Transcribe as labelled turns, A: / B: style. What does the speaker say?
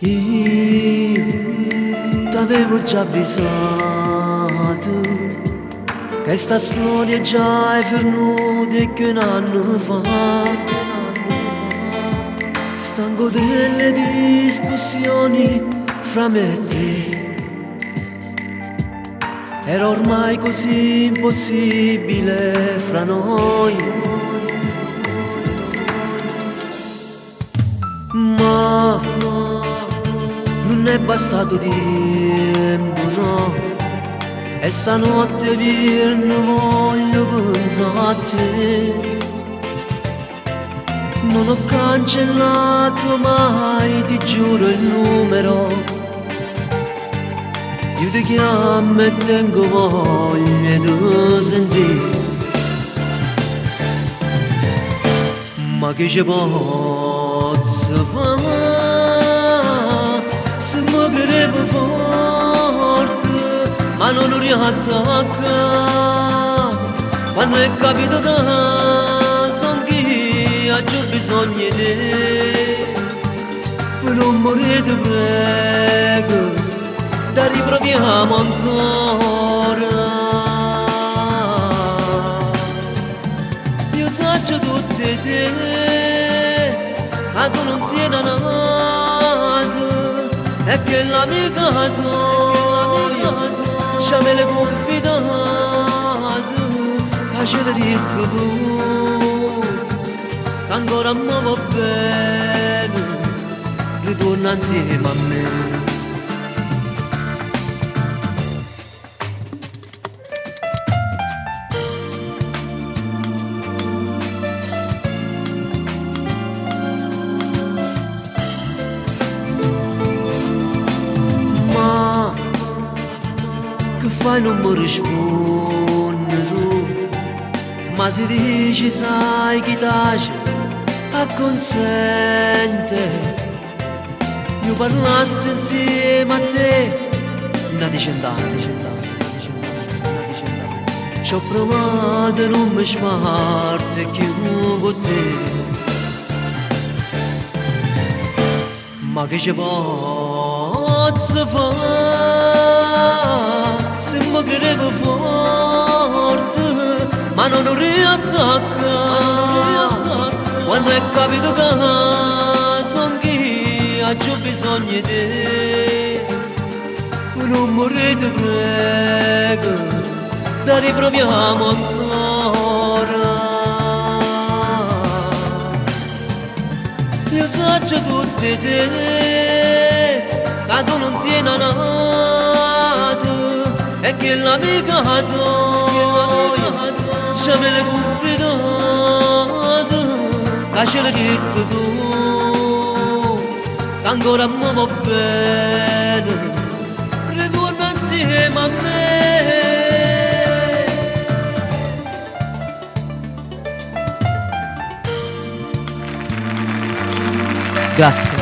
A: Io t'avevo già avvisato che sta storia già è venuta e che un anno fa. Stanco delle discussioni fra me e te, era ormai così impossibile fra noi. Ma non è bastato tempo, no. E stanotte via non voglio pensare a te. Non ho cancellato mai, ti giuro, il numero. Io ti chiamo e tengo voglia di sentire. Ma che ci posso fare? Se mi credevo forte, ma non lo riattacca. Quando è capito che son chi ha già bisogno di te, per non morire ti prego, da riproviamo ancora. Io saggio tutte te, ma tu non tieni nato, è che l'amica tua ci me le confidato, che ci hai detto tu, che ancora mi va bene, ritorna insieme a me. Che fai non mi rispondi tu, ma se dici sai chi tace acconsente. Io parlassi insieme a te una decennale, ci ho provato e non mi smarte più con te. Ma che ci posso fare? Se mi credevo forte, ma non lo riattacca. Quando è capito che son chi ha già bisogno di te, non morite prego, da riproviamo ancora. Io saggio tutte te, ma tu non tieni nato, e che l'amica tua ci me l'hai confidato, che ce l'hai detto tu, che ancora mi va bene, ritorna insieme a me. Grazie.